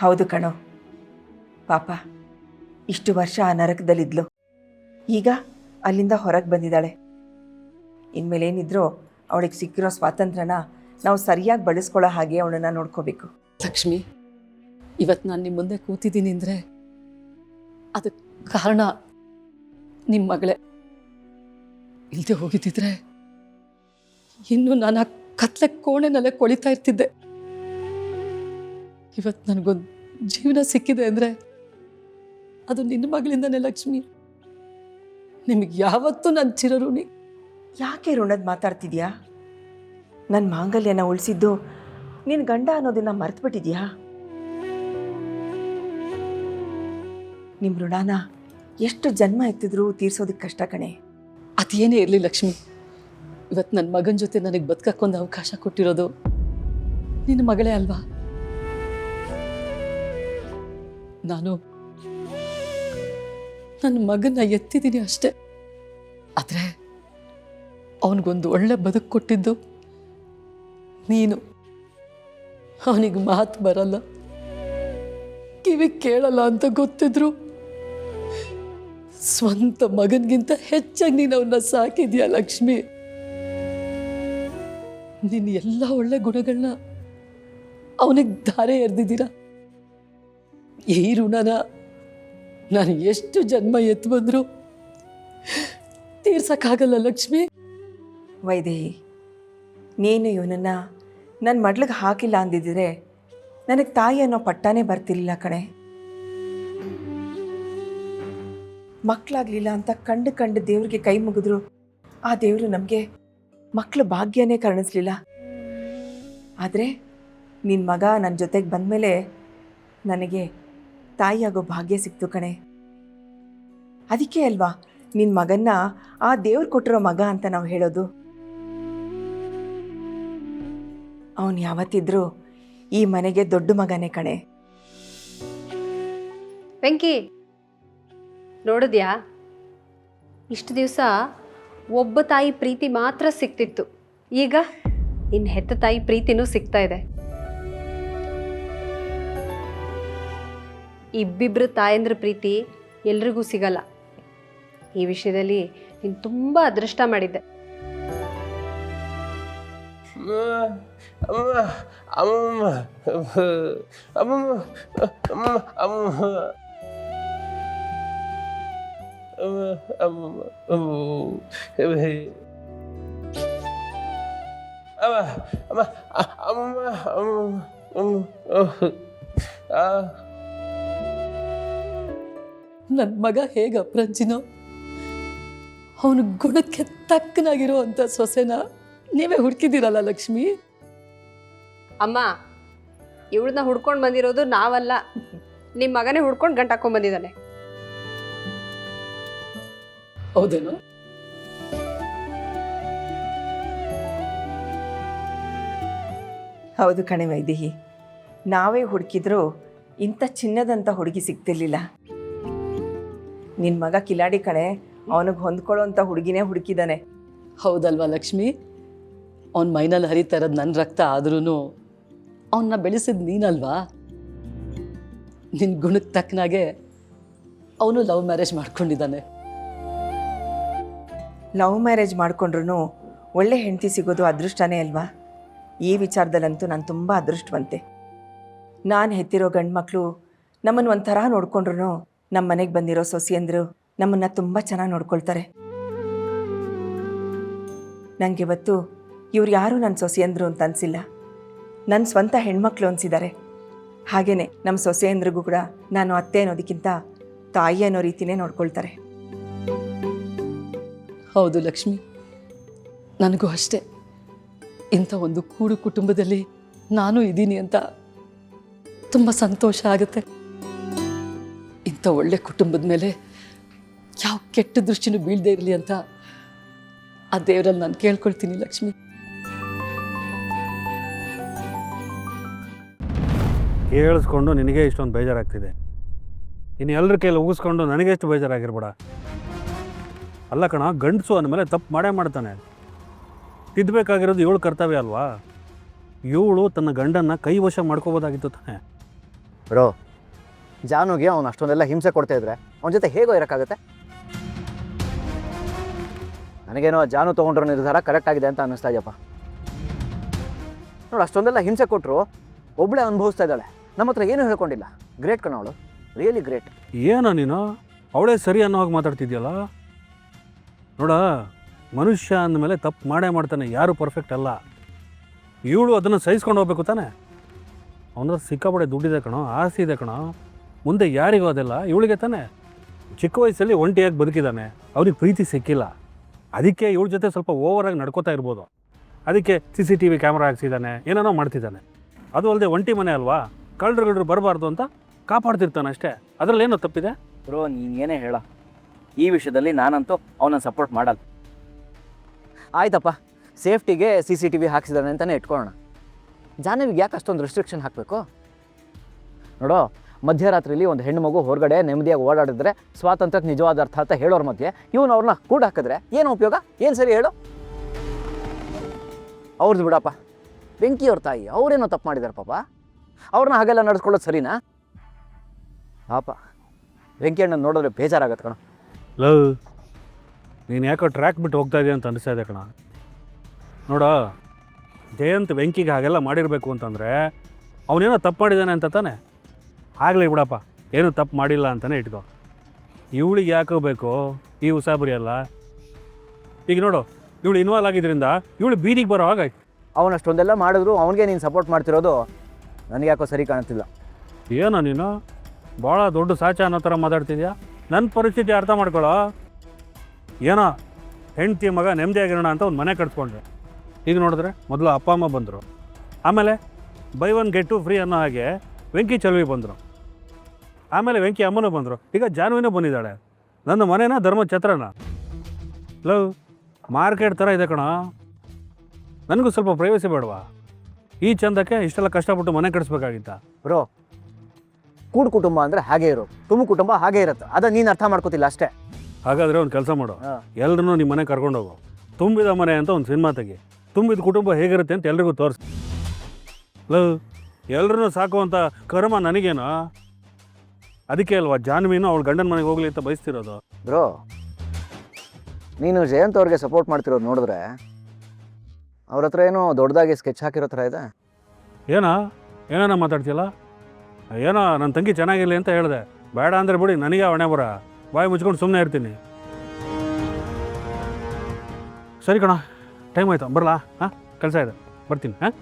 ಹೌದು ಕಣೋ, ಪಾಪ ಇಷ್ಟು ವರ್ಷ ಆ ನರಕದಲ್ಲಿದ್ಲು. ಈಗ ಅಲ್ಲಿಂದ ಹೊರಗೆ ಬಂದಿದ್ದಾಳೆ. ಇನ್ಮೇಲೇನಿದ್ರೂ ಅವಳಿಗೆ ಸಿಕ್ಕಿರೋ ಸ್ವಾತಂತ್ರ್ಯನ ನಾವು ಸರಿಯಾಗಿ ಬಳಸ್ಕೊಳ್ಳೋ ಹಾಗೆ ಅವಳನ್ನು ನೋಡ್ಕೋಬೇಕು. ಲಕ್ಷ್ಮಿ, ಇವತ್ತು ನಾನು ನಿಮ್ಮ ಮುಂದೆ ಕೂತಿದ್ದೀನಿ ಅಂದರೆ ಅದಕ್ಕೆ ಕಾರಣ ನಿಮ್ಮ ಮಗಳೇ. ಇಲ್ಲದೆ ಹೋಗಿದ್ದಿದ್ರೆ ಇನ್ನು ನಾನು ಆ ಕತ್ಲೆ ಕೋಣೆನಲ್ಲೇ ಕೊಳಿತಾ ಇರ್ತಿದ್ದೆ. ಇವತ್ತು ನನಗೊಂದು ಜೀವನ ಸಿಕ್ಕಿದೆ ಅಂದರೆ ಅದು ನಿನ್ನ ಮಗಳಿಂದನೇ ಲಕ್ಷ್ಮಿ. ನಿಮಗೆ ಯಾವತ್ತೂ ನನ್ನ ಚಿರಋಣಿ. ಯಾಕೆ ಋಣದ ಮಾತಾಡ್ತಿದ್ಯಾ? ನನ್ನ ಮಾಂಗಲ್ಯನ ಉಳಿಸಿದ್ದು ನಿನ್ನ ಗಂಡ ಅನ್ನೋದನ್ನ ಮರೆತುಬಿಟ್ಟಿದ್ಯಾ? ನಿಮ್ಮ ಋಣನ ಎಷ್ಟು ಜನ್ಮ ಎತ್ತಿದ್ರೂ ತೀರ್ಸೋದಕ್ಕೆ ಕಷ್ಟ ಕಣೆ. ಅದೇನೇ ಇರಲಿ ಲಕ್ಷ್ಮಿ, ಇವತ್ತು ನನ್ನ ಮಗನ ಜೊತೆ ನನಗೆ ಬದುಕಕ್ಕೊಂದು ಅವಕಾಶ ಕೊಟ್ಟಿರೋದು ನಿನ್ನ ಮಗಳೇ ಅಲ್ವಾ? ನಾನು ನನ್ನ ಮಗನ್ನ ಎತ್ತಿದ್ದೀನಿ ಅಷ್ಟೆ. ಆದರೆ ಅವನಿಗೊಂದು ಒಳ್ಳೆ ಬದುಕು ಕೊಟ್ಟಿದ್ದು ನೀನು. ಅವನಿಗೆ ಮಾತು ಬರಲ್ಲ, ಕಿವಿ ಕೇಳಲ್ಲ ಅಂತ ಗೊತ್ತಿದ್ರು ಸ್ವಂತ ಮಗನಿಗಿಂತ ಹೆಚ್ಚಾಗಿ ನೀನು ಅವನ್ನ ಸಾಕಿದ್ಯಾ ಲಕ್ಷ್ಮಿ. ನಿನ್ನ ಎಲ್ಲ ಒಳ್ಳೆ ಗುಣಗಳನ್ನ ಅವನಿಗೆ ಧಾರೆ ಎರೆದಿದ್ದೀರಾ. ಈ ಋಣನ ನಾನು ಎಷ್ಟು ಜನ್ಮ ಎತ್ತು ಬಂದ್ರು ತೀರ್ಸಕ್ಕಾಗಲ್ಲ ಲಕ್ಷ್ಮಿ. ವೈದೇಹಿ, ನೀನು ಇವನನ್ನು ನನ್ನ ಮಡ್ಲಿಗೆ ಹಾಕಿಲ್ಲ ಅಂದಿದ್ದರೆ ನನಗೆ ತಾಯಿ ಅನ್ನೋ ಪಟ್ಟಾನೇ ಬರ್ತಿರ್ಲಿಲ್ಲ ಕಣೆ. ಮಕ್ಕಳಾಗಲಿಲ್ಲ ಅಂತ ಕಂಡು ದೇವ್ರಿಗೆ ಕೈ ಮುಗಿದ್ರು ಆ ದೇವರು ನಮಗೆ ಮಕ್ಕಳು ಭಾಗ್ಯನೇ ಕರುಣಿಸ್ಲಿಲ್ಲ. ಆದರೆ ನಿನ್ನ ಮಗ ನನ್ನ ಜೊತೆಗೆ ಬಂದಮೇಲೆ ನನಗೆ ತಾಯಿಯಾಗೋ ಭಾಗ್ಯ ಸಿಕ್ತು ಕಣೆ. ಅದಕ್ಕೆ ಅಲ್ವಾ ನಿನ್ನ ಮಗನ್ನ ಆ ದೇವ್ರು ಕೊಟ್ಟಿರೋ ಮಗ ಅಂತ ನಾವು ಹೇಳೋದು. ಅವನು ಯಾವತ್ತಿದ್ರೂ ಈ ಮನೆಗೆ ದೊಡ್ಡ ಮಗನೇ ಕಣೆ. ವೆಂಕಿ, ನೋಡಿದ್ಯಾ? ಇಷ್ಟು ದಿವಸ ಒಬ್ಬ ತಾಯಿ ಪ್ರೀತಿ ಮಾತ್ರ ಸಿಕ್ತಿತ್ತು, ಈಗ ಇನ್ನು ಹೆತ್ತ ತಾಯಿ ಪ್ರೀತಿನೂ ಸಿಗ್ತಾ ಇದೆ. ಇಬ್ಬಿಬ್ರು ತಾಯಂದ್ರ ಪ್ರೀತಿ ಎಲ್ರಿಗೂ ಸಿಗಲ್ಲ. ಈ ವಿಷಯದಲ್ಲಿ ನೀನು ತುಂಬ ಅದೃಷ್ಟ ಮಾಡಿದ್ದೆ. ನನ್ನ ಮಗ ಹೇಗೆ ಅಪ್ರಂಚಿನೋ ಅವನ ಗುಣಕ್ಕೆ ತಕ್ಕನಾಗಿರೋ ಅಂಥ ಸೊಸೆನ ನೀವೇ ಹುಡುಕಿದ್ದೀರಲ್ಲ ಲಕ್ಷ್ಮಿ. ಅಮ್ಮ, ಇವಳನ್ನ ಹುಡ್ಕೊಂಡು ಬಂದಿರೋದು ನಾವಲ್ಲ, ನಿಮ್ಮ ಮಗನೇ ಹುಡ್ಕೊಂಡು ಗಂಟು ಹಾಕೊಂಡು ಬಂದಿದ್ದಾನೆ. ಹೌದೇನು? ಹೌದು ಕಣೆ ವೈದೇಹಿ, ನಾವೇ ಹುಡುಕಿದ್ರೂ ಇಂಥ ಚಿನ್ನದಂಥ ಹುಡುಗಿ ಸಿಗ್ತಿರ್ಲಿಲ್ಲ. ನಿನ್ನ ಮಗ ಕಿಲಾಡಿ ಕಣೆ, ಅವನಿಗೆ ಹೊಂದ್ಕೊಳ್ಳೋ ಅಂಥ ಹುಡುಗಿನೇ ಹುಡುಕಿದ್ದಾನೆ. ಹೌದಲ್ವಾ ಲಕ್ಷ್ಮಿ? ಅವನ ಮೈನಲ್ಲಿ ಹರಿತಾ ಇರೋದು ನನ್ನ ರಕ್ತ ಆದ್ರೂ ಅವನ್ನ ಬೆಳೆಸಿದ ನೀನಲ್ವಾ? ನಿನ್ನ ಗುಣಕ್ಕೆ ತಕ್ಕನಾಗೆ ಅವನು ಲವ್ ಮ್ಯಾರೇಜ್ ಮಾಡ್ಕೊಂಡಿದ್ದಾನೆ. ಲವ್ ಮ್ಯಾರೇಜ್ ಮಾಡ್ಕೊಂಡ್ರೂ ಒಳ್ಳೆ ಹೆಂಡತಿ ಸಿಗೋದು ಅದೃಷ್ಟನೇ ಅಲ್ವಾ? ಈ ವಿಚಾರದಲ್ಲಂತೂ ನಾನು ತುಂಬ ಅದೃಷ್ಟವಂತೆ. ನಾನು ಹೆತ್ತಿರೋ ಗಂಡು ಮಕ್ಕಳು ನಮ್ಮನ್ನು ಒಂಥರ ನೋಡ್ಕೊಂಡ್ರು ನಮ್ಮ ಮನೆಗೆ ಬಂದಿರೋ ಸೊಸೆಯಂದರು ನಮ್ಮನ್ನು ತುಂಬ ಚೆನ್ನಾಗಿ ನೋಡ್ಕೊಳ್ತಾರೆ. ನನಗೆ ಇವತ್ತು ಇವ್ರು ಯಾರೂ ನನ್ನ ಸೊಸೆಯಂದರು ಅಂತ ಅನಿಸಿಲ್ಲ, ನನ್ನ ಸ್ವಂತ ಹೆಣ್ಮಕ್ಳು ಅನಿಸಿದ್ದಾರೆ. ಹಾಗೆಯೇ ನಮ್ಮ ಸೊಸೆಯಂದ್ರಿಗೂ ಕೂಡ ನಾನು ಅತ್ತೆ ಅನ್ನೋದಕ್ಕಿಂತ ತಾಯಿ ಅನ್ನೋ ರೀತಿಯೇ ನೋಡ್ಕೊಳ್ತಾರೆ. ಹೌದು ಲಕ್ಷ್ಮಿ, ನನಗೂ ಅಷ್ಟೇ. ಇಂಥ ಒಂದು ಕೂಡು ಕುಟುಂಬದಲ್ಲಿ ನಾನು ಇದ್ದೀನಿ ಅಂತ ತುಂಬ ಸಂತೋಷ ಆಗುತ್ತೆ. ಇಂಥ ಒಳ್ಳೆ ಕುಟುಂಬದ ಮೇಲೆ ಯಾವ ಕೆಟ್ಟ ದೃಷ್ಟಿನೂ ಬೀಳದೇ ಇರಲಿ ಅಂತ ಆ ದೇವರಲ್ಲಿ ನಾನು ಕೇಳ್ಕೊಳ್ತೀನಿ ಲಕ್ಷ್ಮಿ. ಕೇಳಿಸ್ಕೊಂಡು ನಿನಗೆ ಇಷ್ಟೊಂದು ಬೇಜಾರಾಗ್ತಿದೆ, ಇನ್ನು ಎಲ್ಲರ ಕೈಯಲ್ಲಿ ಉಗಿಸ್ಕೊಂಡು ನನಗೆ ಎಷ್ಟು ಬೇಜಾರಾಗಿರ್ಬೇಡ. ಅಲ್ಲ ಕಣ, ಗಂಡಸು ಅಂದಮೇಲೆ ತಪ್ಪು ಮಾಡೇ ಮಾಡ್ತಾನೆ. ತಿದ್ದಬೇಕಾಗಿರೋದು ಇವಳು ಕರ್ತವ್ಯ ಅಲ್ವಾ? ಇವಳು ತನ್ನ ಗಂಡನ್ನು ಕೈ ವಶ ಮಾಡ್ಕೋಬೋದಾಗಿತ್ತು ತಾನೆ. ಬ್ರೋ, ಜಾನುಗೆ ಅವ್ನು ಅಷ್ಟೊಂದೆಲ್ಲ ಹಿಂಸೆ ಕೊಡ್ತಾ ಇದ್ರೆ ಅವನ ಜೊತೆ ಹೇಗೋ ಇರೋಕ್ಕಾಗತ್ತೆ? ನನಗೇನೋ ಜಾನು ತೊಗೊಂಡಿರೋ ನಿರ್ಧಾರ ಕರೆಕ್ಟ್ ಆಗಿದೆ ಅಂತ ಅನ್ನಿಸ್ತಾ ಇದೆಯಪ್ಪ. ನೋಡು, ಅಷ್ಟೊಂದೆಲ್ಲ ಹಿಂಸೆ ಕೊಟ್ಟರು ಒಬ್ಬಳೇ ಅನುಭವಿಸ್ತಾ ಇದ್ದಾಳೆ, ನಮ್ಮ ಹತ್ರ ಏನೂ ಹೇಳ್ಕೊಂಡಿಲ್ಲ. ಗ್ರೇಟ್ ಕಣ ಅವಳು, ರಿಯಲಿ ಗ್ರೇಟ್. ಏನೋ ನೀನು ಅವಳೇ ಸರಿ ಅನ್ನೋ ಹಾಗೆ ಮಾತಾಡ್ತಿದ್ಯಲ್ಲ. ನೋಡ, ಮನುಷ್ಯ ಅಂದಮೇಲೆ ತಪ್ಪು ಮಾಡೇ ಮಾಡ್ತಾನೆ, ಯಾರೂ ಪರ್ಫೆಕ್ಟ್ ಅಲ್ಲ. ಇವಳು ಅದನ್ನು ಸಹಿಸ್ಕೊಂಡು ಹೋಗ್ಬೇಕು ತಾನೆ. ಅವನ ಸಿಕ್ಕಾಪಡೆ ದುಡ್ಡಿದೆ ಕಣೋ, ಆಸ್ತಿ ಇದೆ ಕಣೋ, ಮುಂದೆ ಯಾರಿಗೂ ಅದೆಲ್ಲ ಇವಳಿಗೆ ತಾನೆ. ಚಿಕ್ಕ ವಯಸ್ಸಲ್ಲಿ ಒಂಟಿಯಾಗಿ ಬದುಕಿದ್ದಾನೆ, ಅವ್ರಿಗೆ ಪ್ರೀತಿ ಸಿಕ್ಕಿಲ್ಲ. ಅದಕ್ಕೆ ಇವಳ ಜೊತೆ ಸ್ವಲ್ಪ ಓವರಾಗಿ ನಡ್ಕೋತಾ ಇರ್ಬೋದು. ಅದಕ್ಕೆ CCTV ಕ್ಯಾಮ್ರಾ ಹಾಕ್ಸಿದ್ದಾನೆ, ಏನೇನೋ ಮಾಡ್ತಿದ್ದಾನೆ. ಅದು ಅಲ್ಲದೆ ಒಂಟಿ ಮನೆ ಅಲ್ವಾ, ಕಳ್ಳರುಗಳು ಬರಬಾರ್ದು ಅಂತ ಕಾಪಾಡ್ತಿರ್ತಾನೆ ಅಷ್ಟೇ. ಅದರಲ್ಲಿ ಏನೋ ತಪ್ಪಿದೆ? ಬ್ರೋ, ನೀನು ಏನೇ ಹೇಳ, ಈ ವಿಷಯದಲ್ಲಿ ನಾನಂತೂ ಅವನನ್ನು ಸಪೋರ್ಟ್ ಮಾಡಲ್ಲ. ಆಯ್ತಪ್ಪ, ಸೇಫ್ಟಿಗೆ CCTV ಹಾಕ್ಸಿದಾನೆ ಅಂತಲೇ ಇಟ್ಕೊಳ್ಳೋಣ. ಜಾಹ್ನವಿಗೆ ಯಾಕೆ ಅಷ್ಟೊಂದು ರೆಸ್ಟ್ರಿಕ್ಷನ್ ಹಾಕಬೇಕು? ನೋಡೋ, ಮಧ್ಯರಾತ್ರಿಲಿ ಒಂದು ಹೆಣ್ಣು ಮಗು ಹೊರಗಡೆ ನೆಮ್ಮದಿಯಾಗಿ ಓಡಾಡಿದ್ರೆ ಸ್ವಾತಂತ್ರ್ಯಕ್ಕೆ ನಿಜವಾದ ಅರ್ಥ ಅಂತ ಹೇಳೋರ ಮಧ್ಯೆ ಇವನು ಅವ್ರನ್ನ ಕೂಡ ಹಾಕಿದ್ರೆ ಏನು ಉಪಯೋಗ? ಏನು ಸರಿ ಹೇಳು? ಅವ್ರದ್ದು ಬಿಡಪ್ಪ, ಬೆಂಕಿಯವ್ರ ತಾಯಿ ಅವರೇನೋ ತಪ್ಪು ಮಾಡಿದಾರೆ ಪಾಪ. ಅವ್ರನ್ನ ಹಾಗೆಲ್ಲ ನಡೆಸ್ಕೊಳ್ಳೋದು ಸರಿನಾ? ಪಾಪ ಬೆಂಕಿ ಅಣ್ಣನ ನೋಡಿದ್ರೆ ಬೇಜಾರಾಗತ್ತೆ ಕಣ. ಲವ್, ನೀನು ಯಾಕೋ ಟ್ರ್ಯಾಕ್ ಬಿಟ್ಟು ಹೋಗ್ತಾ ಇದೆಯಾ ಅಂತ ಅನಿಸ್ತಾ ಇದೆ ಕಣ. ನೋಡ, ಜಯಂತ್ ವೆಂಕಿಗೆ ಹಾಗೆಲ್ಲ ಮಾಡಿರಬೇಕು ಅಂತಂದರೆ ಅವನೇನೋ ತಪ್ಪು ಮಾಡಿದ್ದಾನೆ ಅಂತ ತಾನೆ. ಆಗಲಿ ಬಿಡಪ್ಪ, ಏನೂ ತಪ್ಪು ಮಾಡಿಲ್ಲ ಅಂತಲೇ ಇಟ್ಕೋ. ಇವಳಿಗೆ ಯಾಕೋ ಬೇಕು ಈ ಉಸಾಬರಿ ಅಲ್ಲ. ಈಗ ನೋಡು, ಇವಳು ಇನ್ವಾಲ್ವ್ ಆಗಿದ್ದರಿಂದ ಇವಳು ಬೀದಿಗೆ ಬರೋ ಹಾಗಾಯ್ತು. ಅವನಷ್ಟೊಂದೆಲ್ಲ ಮಾಡಿದ್ರು ಅವನಿಗೆ ನೀನು ಸಪೋರ್ಟ್ ಮಾಡ್ತಿರೋದು ನನಗೆ ಯಾಕೋ ಸರಿ ಕಾಣ್ತಿಲ್ಲ. ಏನೋ ನೀನು ಭಾಳ ದೊಡ್ಡ ಸಾಚ ಅನ್ನೋ ಥರ ಮಾತಾಡ್ತಿದ್ಯಾ. ನನ್ನ ಪರಿಸ್ಥಿತಿ ಅರ್ಥ ಮಾಡ್ಕೊಳ್ಳೋ. ಏನೋ ಹೆಂಡ್ತಿ ಮಗ ನೆಮ್ಮದಿಯಾಗಿರೋಣ ಅಂತ ಒಂದು ಮನೆ ಕಟ್ಸ್ಕೊಂಡ್ರೆ, ಈಗ ನೋಡಿದ್ರೆ ಮೊದಲು ಅಪ್ಪ ಅಮ್ಮ ಬಂದರು, ಆಮೇಲೆ buy one get two free ಅನ್ನೋ ಹಾಗೆ ವೆಂಕಿ ಚಲುವಿ ಬಂದರು, ಆಮೇಲೆ ವೆಂಕಿ ಅಮ್ಮನೂ ಬಂದರು, ಈಗ ಜಾನ್ವಿನೂ ಬಂದಿದ್ದಾಳೆ. ನನ್ನ ಮನೇನ ಧರ್ಮ ಛತ್ರನ. ಲವ್, ಮಾರ್ಕೆಟ್ ಥರ ಇದೆ ಕಣ. ನನಗೂ ಸ್ವಲ್ಪ ಪ್ರೈವಸಿ ಬೇಡವಾ? ಈ ಚಂದಕ್ಕೆ ಇಷ್ಟೆಲ್ಲ ಕಷ್ಟಪಟ್ಟು ಮನೆ ಕಟ್ಸ್ಬೇಕಾಗಿತ್ತ? ಬ್ರೋ, ಕೂಡು ಕುಟುಂಬ ಅಂದರೆ ಹಾಗೇ ಇರೋ, ತುಂಬ ಕುಟುಂಬ ಹಾಗೇ ಇರುತ್ತೆ. ಅದನ್ನು ನೀನು ಅರ್ಥ ಮಾಡ್ಕೋತಿಲ್ಲ ಅಷ್ಟೇ. ಹಾಗಾದರೆ ಒಂದು ಕೆಲಸ ಮಾಡು, ಎಲ್ಲರೂ ನಿಮ್ಮ ಮನೆ ಕರ್ಕೊಂಡೋಗು. ತುಂಬಿದ ಮನೆ ಅಂತ ಒಂದು ಸಿನಿಮಾ ತೆಗಿ. ತುಂಬಿದ ಕುಟುಂಬ ಹೇಗಿರುತ್ತೆ ಅಂತ ಎಲ್ರಿಗೂ ತೋರಿಸಿ. ಲವ್, ಎಲ್ಲರೂ ಸಾಕುವಂಥ ಕರ್ಮ ನನಗೇನೋ. ಅದಕ್ಕೆ ಅಲ್ವಾ ಜಾನ್ವಿನೂ ಅವಳು ಗಂಡನ ಮನೆಗೆ ಹೋಗ್ಲಿ ಅಂತ ಬಯಸ್ತಿರೋದು. ಬ್ರೋ, ನೀನು ಜಯಂತ್ ಅವ್ರಿಗೆ ಸಪೋರ್ಟ್ ಮಾಡ್ತಿರೋದು ನೋಡಿದ್ರೆ ಅವ್ರ ಹತ್ರ ಏನೋ ದೊಡ್ಡದಾಗಿ ಸ್ಕೆಚ್ ಹಾಕಿರೋ ಥರ ಇದೆ. ಏನೋ ಮಾತಾಡ್ತಿಲ್ಲ. ಏನೋ ನನ್ನ ತಂಗಿ ಚೆನ್ನಾಗಿರಲಿ ಅಂತ ಹೇಳಿದೆ. ಬೇಡ ಅಂದರೆ ಬಿಡಿ, ನನಗೆ ಹೊಣೆ ಬರ. ಬಾಯಿ ಮುಚ್ಕೊಂಡು ಸುಮ್ಮನೆ ಇರ್ತೀನಿ. ಸರಿ ಕಣ, ಟೈಮ್ ಆಯಿತು, ಬರಲಾ? ಹಾಂ, ಕೆಲಸ ಇದೆ, ಬರ್ತೀನಿ. ಹಾಂ.